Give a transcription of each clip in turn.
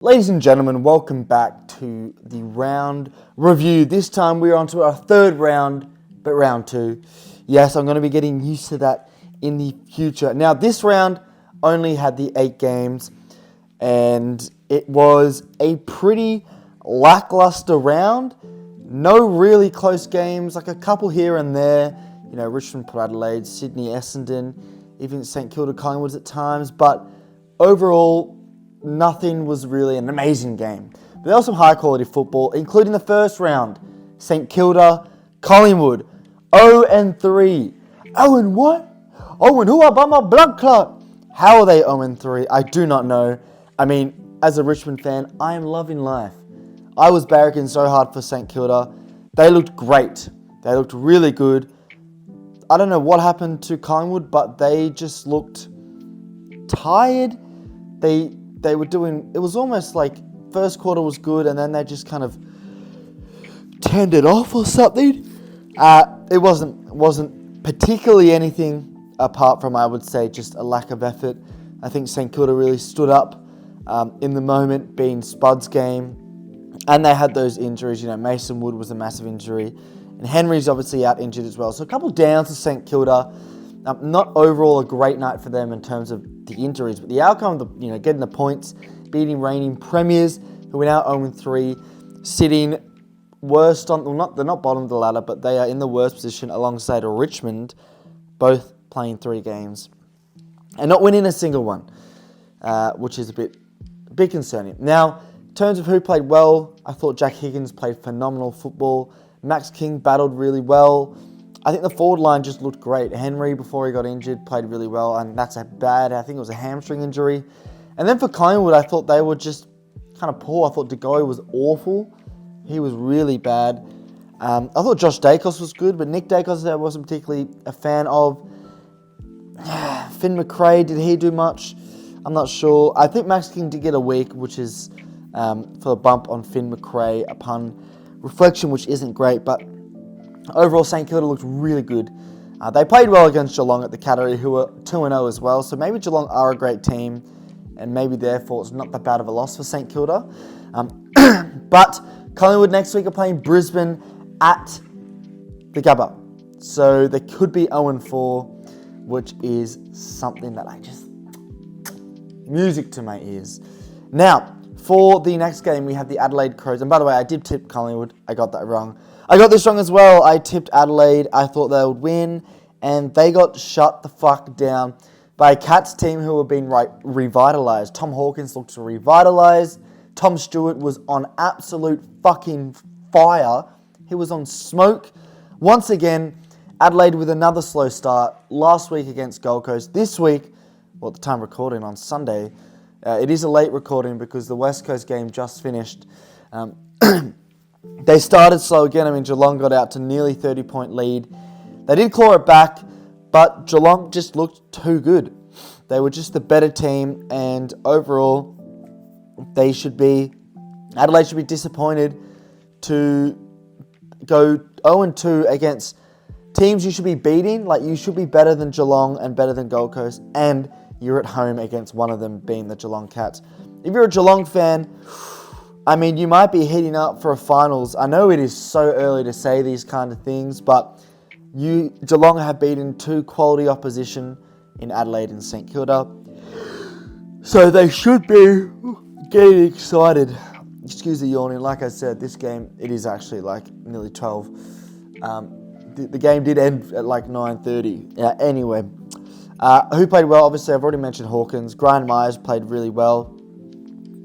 Ladies and gentlemen, welcome back to the round review. This time we're on to our third round, but round two. Yes, I'm going to be getting used to that in the future. Now, this round only had the 8 games, and it was a pretty lackluster round. No really close games, like a couple here and there. You know, Richmond, Port Adelaide, Sydney, Essendon, even St Kilda, Collingwood at times. But overall, nothing was really an amazing game. But there was some high-quality football, including the first round. St Kilda, Collingwood, 0-3. 0 what? 0 who are by my blood clot? How are they 0-3? I do not know. I mean, as a Richmond fan, I am loving life. I was barracking so hard for St Kilda. They looked great. They looked really good. I don't know what happened to Collingwood, but they just looked tired. They were doing, it was almost like first quarter was good and then they just kind of turned it off or something. It wasn't particularly anything apart from, I would say, just a lack of effort. I think St Kilda really stood up in the moment, being Spud's game. And they had those injuries. You know, Mason Wood was a massive injury. And Henry's obviously out injured as well. So a couple downs to St Kilda. Not overall a great night for them in terms of the injuries, but the outcome of getting the points, beating reigning premiers who are now 0-3, sitting worst on, well, they're not bottom of the ladder, but they are in the worst position alongside Richmond, both playing 3 games and not winning a single one, which is a bit concerning. Now, in terms of who played well, I thought Jack Higgins played phenomenal football. Max King battled really well. I think the forward line just looked great. Henry, before he got injured, played really well, and that's I think it was a hamstring injury. And then for Collingwood, I thought they were just kind of poor. I thought De Goey was awful. He was really bad. I thought Josh Dacos was good, but Nick Dacos I wasn't particularly a fan of. Finn McRae, did he do much? I'm not sure. I think Max King did get a week, which is for a bump on Finn McRae upon reflection, which isn't great, but overall, St Kilda looked really good. They played well against Geelong at the Cattery, who were 2-0 as well. So maybe Geelong are a great team, and maybe therefore it's not that bad of a loss for St Kilda. But Collingwood next week are playing Brisbane at the Gabba. So they could be 0-4, which is something that music to my ears. Now, for the next game, we have the Adelaide Crows. And by the way, I did tip Collingwood. I got that wrong. I got this wrong as well. I tipped Adelaide. I thought they would win, and they got shut the fuck down by a Cats team who have been revitalised. Tom Hawkins looked revitalised. Tom Stewart was on absolute fucking fire. He was on smoke. Once again, Adelaide with another slow start. Last week against Gold Coast. This week, well, at the time recording on Sunday, it is a late recording because the West Coast game just finished. They started slow again. I mean, Geelong got out to nearly 30-point lead. They did claw it back, but Geelong just looked too good. They were just the better team, and overall, Adelaide should be disappointed to go 0-2 against teams you should be beating. Like, you should be better than Geelong and better than Gold Coast, and you're at home against one of them being the Geelong Cats. If you're a Geelong fan, I mean, you might be heading up for a finals. I know it is so early to say these kind of things, but Geelong have beaten 2 quality opposition in Adelaide and St Kilda. So they should be getting excited. Excuse the yawning. Like I said, this game, it is actually like nearly 12. The game did end at like 9:30. Yeah, anyway. Who played well? Obviously, I've already mentioned Hawkins. Brian Myers played really well.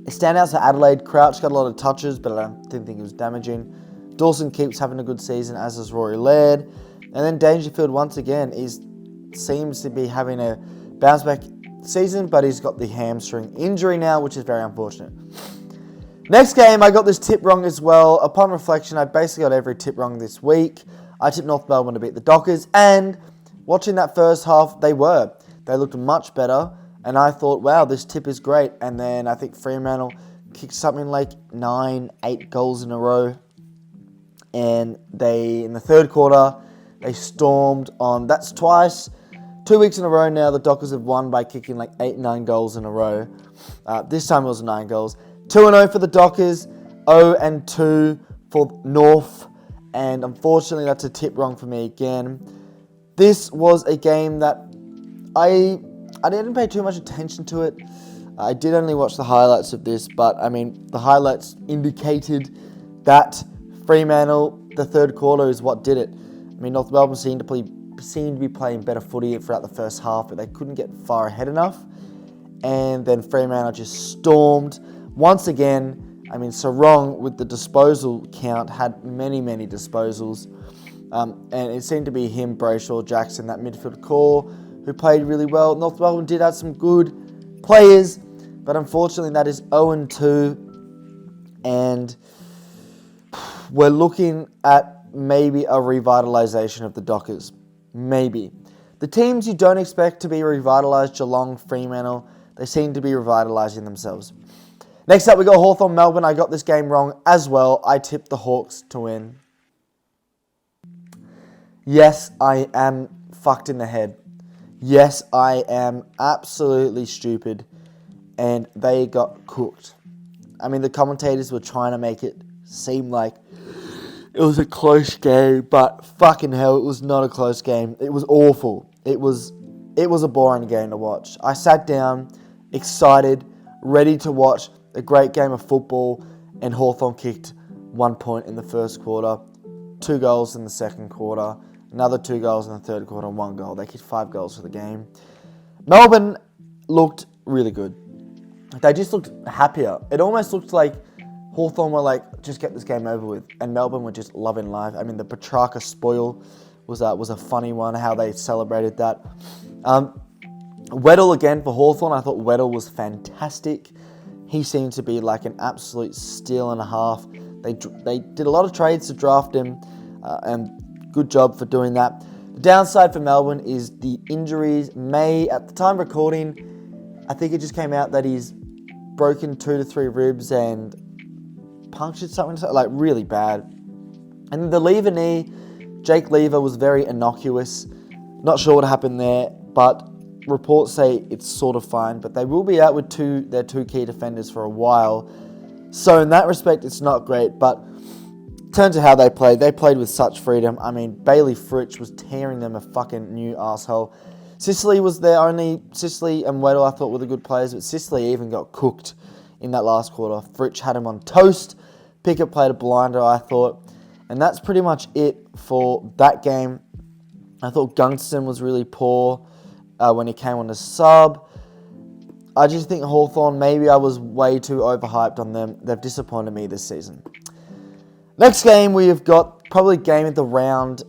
Standouts at Adelaide. Crouch got a lot of touches, but I didn't think he was damaging. Dawson keeps having a good season, as does Rory Laird. And then Dangerfield, once again, seems to be having a bounce-back season, but he's got the hamstring injury now, which is very unfortunate. Next game, I got this tip wrong as well. Upon reflection, I basically got every tip wrong this week. I tipped North Melbourne to beat the Dockers, and watching that first half, they looked much better. And I thought, wow, this tip is great. And then I think Fremantle kicked something like 8 goals in a row. And in the third quarter, they stormed on. That's twice. 2 weeks in a row now, the Dockers have won by kicking like 8, 9 goals in a row. This time it was 9 goals. 2-0 for the Dockers, 0-2 for North, and unfortunately that's a tip wrong for me again. This was a game that I didn't pay too much attention to it. I did only watch the highlights of this, but I mean, the highlights indicated that Fremantle, the third quarter, is what did it. I mean, North Melbourne seemed to be playing better footy throughout the first half, but they couldn't get far ahead enough. And then Fremantle just stormed. Once again, I mean, Sarong with the disposal count had many disposals. And it seemed to be him, Brayshaw, Jackson, that midfield core, who played really well. North Melbourne did have some good players, but unfortunately that is 0-2. And we're looking at maybe a revitalisation of the Dockers. Maybe. The teams you don't expect to be revitalised, Geelong, Fremantle, they seem to be revitalising themselves. Next up, we got Hawthorn Melbourne. I got this game wrong as well. I tipped the Hawks to win. Yes, I am fucked in the head. Yes, I am absolutely stupid. And they got cooked. I mean, the commentators were trying to make it seem like it was a close game, but fucking hell, it was not a close game. It was awful. It was a boring game to watch. I sat down, excited, ready to watch a great game of football, and Hawthorn kicked 1 point in the first quarter, 2 goals in the second quarter, another 2 goals in the third quarter, 1 goal. They kicked 5 goals for the game. Melbourne looked really good. They just looked happier. It almost looked like Hawthorn were like, just get this game over with. And Melbourne were just loving life. I mean, the Petrarca spoil was a funny one, how they celebrated that. Weddle again for Hawthorn. I thought Weddle was fantastic. He seemed to be like an absolute steal and a half. They did a lot of trades to draft him, and good job for doing that. The downside for Melbourne is the injuries. At the time of recording, I think it just came out that he's broken 2 to 3 ribs and punctured something, like really bad. And the Lever knee, Jake Lever was very innocuous. Not sure what happened there, but reports say it's sort of fine. But they will be out with their two key defenders for a while. So in that respect, it's not great. But in terms of how they played with such freedom. I mean, Bailey Fritsch was tearing them a fucking new arsehole. Sicily was there only. Sicily and Weddle I thought were the good players, but Sicily even got cooked in that last quarter. Fritsch had him on toast. Pickett played a blinder, I thought. And that's pretty much it for that game. I thought Gunston was really poor when he came on the sub. I just think Hawthorn, maybe I was way too overhyped on them. They've disappointed me this season. Next game, we have got probably game of the round,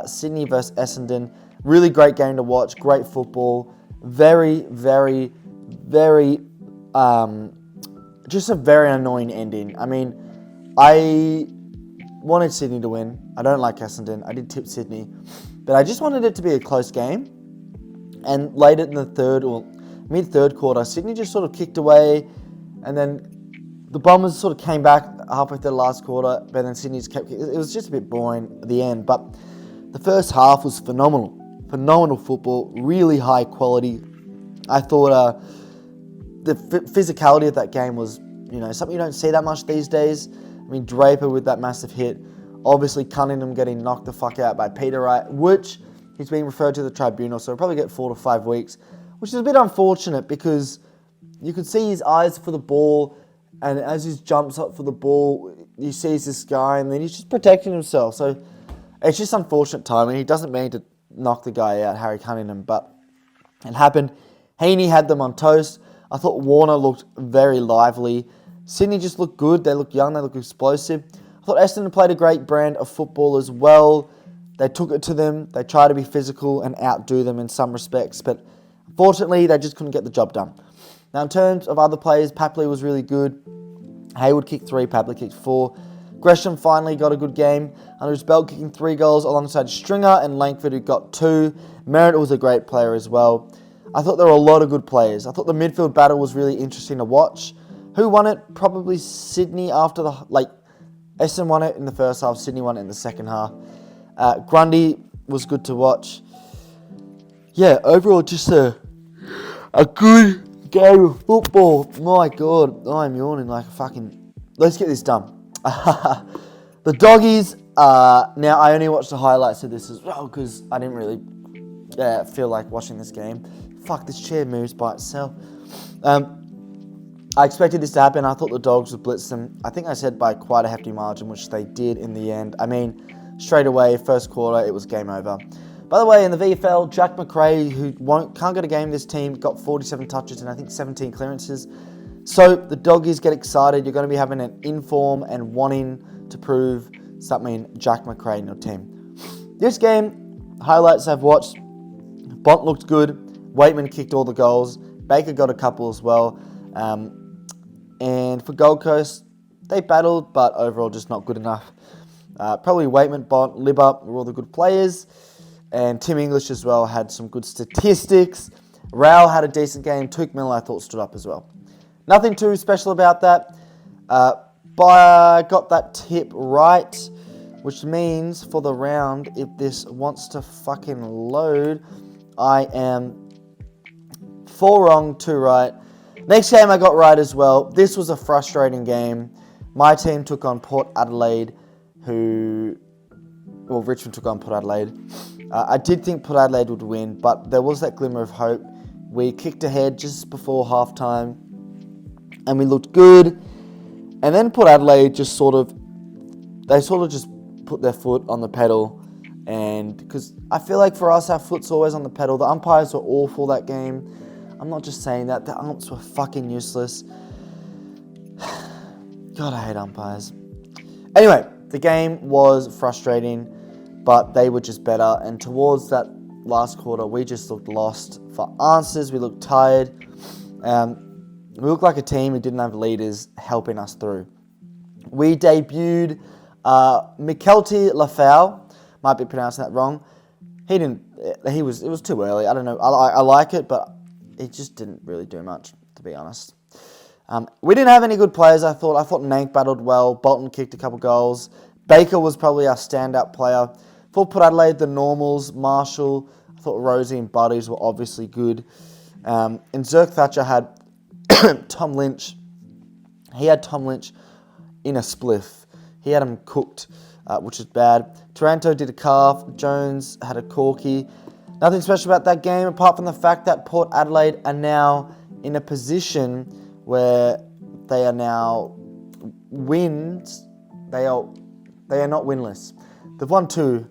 Sydney versus Essendon. Really great game to watch, great football. Very, very, very, just a very annoying ending. I mean, I wanted Sydney to win. I don't like Essendon. I did tip Sydney. But I just wanted it to be a close game. And later in the mid-third quarter, Sydney just sort of kicked away. And then the Bombers sort of came back halfway through the last quarter. But then Sydney just kept kicking. It was just a bit boring at the end. But the first half was phenomenal. Phenomenal football. Really high quality. I thought the physicality of that game was, something you don't see that much these days. I mean, Draper with that massive hit. Obviously, Cunningham getting knocked the fuck out by Peter Wright, which he's being referred to the tribunal, so he'll probably get 4 to 5 weeks, which is a bit unfortunate because you could see his eyes for the ball, and as he jumps up for the ball, he sees this guy, and then he's just protecting himself. So it's just unfortunate timing. He doesn't mean to knock the guy out, Harry Cunningham, but it happened. Heaney had them on toast. I thought Warner looked very lively. Sydney just looked good. They looked young. They looked explosive. I thought Essendon played a great brand of football as well. They took it to them. They tried to be physical and outdo them in some respects. But unfortunately, they just couldn't get the job done. Now, in terms of other players, Papley was really good. Hayward kicked 3. Papley kicked 4. Gresham finally got a good game. Under his belt, kicking 3 goals alongside Stringer and Langford, who got 2. Merritt was a great player as well. I thought there were a lot of good players. I thought the midfield battle was really interesting to watch. Who won it? Probably Sydney after Essendon won it in the first half. Sydney won it in the second half. Grundy was good to watch. Yeah, overall just a good game of football. My God, I'm yawning like a fucking... Let's get this done. The doggies, now I only watched the highlights of this as well because I didn't really feel like watching this game. Fuck, this chair moves by itself. I expected this to happen. I thought the Dogs would blitz them. I think I said by quite a hefty margin, which they did in the end. I mean, straight away, first quarter, it was game over. By the way, in the VFL, Jack McRae, who can't get a game this team, got 47 touches and I think 17 clearances. So the Doggies get excited. You're going to be having an inform and wanting to prove something Jack McRae in your team. This game, highlights I've watched, Bont looked good. Waitman kicked all the goals. Baker got a couple as well. And for Gold Coast, they battled, but overall just not good enough. Probably Waitman, Bont, Libba were all the good players. And Tim English as well had some good statistics. Rao had a decent game. Took Miller, I thought, stood up as well. Nothing too special about that. But I got that tip right, which means for the round, if this wants to fucking load, I am 4 wrong, 2 right. Next game I got right as well. This was a frustrating game. My team took on Port Adelaide, Richmond took on Port Adelaide. I did think Port Adelaide would win, but there was that glimmer of hope. We kicked ahead just before halftime, and we looked good. And then Port Adelaide just sort of just put their foot on the pedal. And because I feel like for us, our foot's always on the pedal. The umpires were awful that game. I'm not just saying that. The umps were fucking useless. God, I hate umpires. Anyway, the game was frustrating, but they were just better. And towards that last quarter, we just looked lost for answers. We looked tired. We looked like a team who didn't have leaders helping us through. We debuted Mikelti Lafau. Might be pronouncing that wrong. It was too early. I don't know. I like it, but it just didn't really do much, to be honest. We didn't have any good players, I thought. I thought Nank battled well. Bolton kicked a couple goals. Baker was probably our standout player. For Port Adelaide, the normals, Marshall. I thought Rosie and Buddies were obviously good. And Zerk Thatcher had Tom Lynch. He had Tom Lynch in a spliff. He had him cooked, which is bad. Taranto did a calf. Jones had a corky. Nothing special about that game apart from the fact that Port Adelaide are now in a position where they are now wins. They are not winless. They've won 2,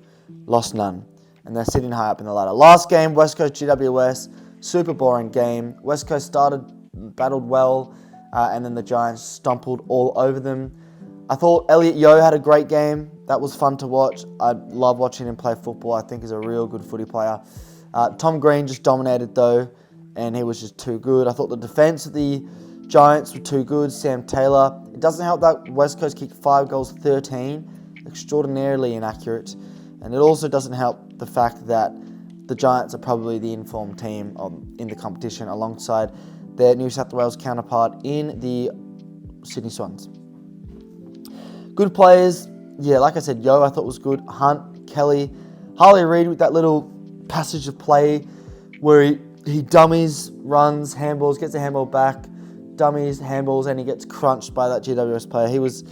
lost none, and they're sitting high up in the ladder. Last game, West Coast GWS, super boring game. West Coast battled well, and then the Giants stumbled all over them. I thought Elliot Yeo had a great game. That was fun to watch. I love watching him play football. I think he's a real good footy player. Tom Green just dominated though, and he was just too good. I thought the defense of the Giants were too good. Sam Taylor. It doesn't help that West Coast kicked 5 goals, 13. Extraordinarily inaccurate. And it also doesn't help the fact that the Giants are probably the informed team in the competition alongside their New South Wales counterpart in the Sydney Swans. Good players. Yeah, like I said, Yo I thought was good. Hunt, Kelly, Harley Reid with that little passage of play where he dummies, runs, handballs, gets a handball back, dummies, handballs, and he gets crunched by that GWS player. He was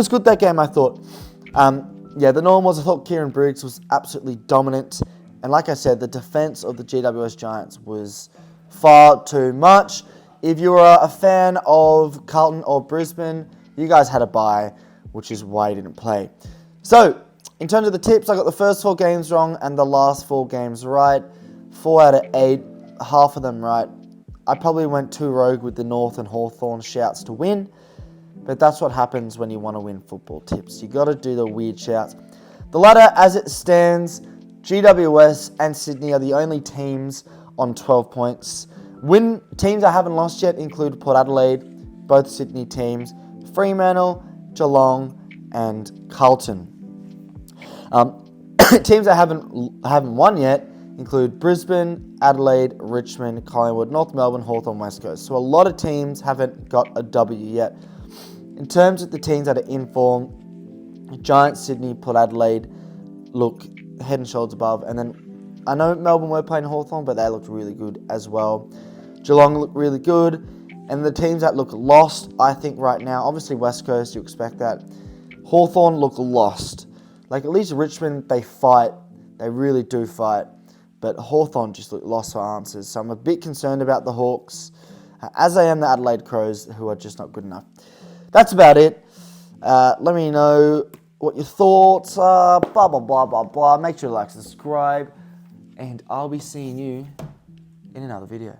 good that game, I thought. The normals, I thought Kieran Briggs was absolutely dominant. And like I said, the defense of the GWS Giants was far too much. If you were a fan of Carlton or Brisbane, you guys had a bye, which is why you didn't play. So, in terms of the tips, I got the first 4 games wrong and the last 4 games right. 4 out of 8, half of them right. I probably went too rogue with the North and Hawthorn shouts to win, but that's what happens when you want to win football tips. You got to do the weird shouts. The ladder, as it stands, GWS and Sydney are the only teams on 12 points. Teams I haven't lost yet include Port Adelaide, both Sydney teams, Fremantle, Geelong, and Carlton. Teams I haven't won yet include Brisbane, Adelaide, Richmond, Collingwood, North Melbourne, Hawthorn, West Coast. So a lot of teams haven't got a W yet. In terms of the teams that are in form, Giants, Sydney, Port Adelaide look head and shoulders above. And then I know Melbourne were playing Hawthorn, but they looked really good as well. Geelong look really good. And the teams that look lost, I think right now, obviously West Coast, you expect that. Hawthorn look lost. Like at least Richmond, they fight. They really do fight. But Hawthorn just look lost for answers. So I'm a bit concerned about the Hawks, as I am the Adelaide Crows, who are just not good enough. That's about it. Let me know what your thoughts are. Blah, blah, blah, blah, blah. Make sure to like, subscribe. And I'll be seeing you in another video.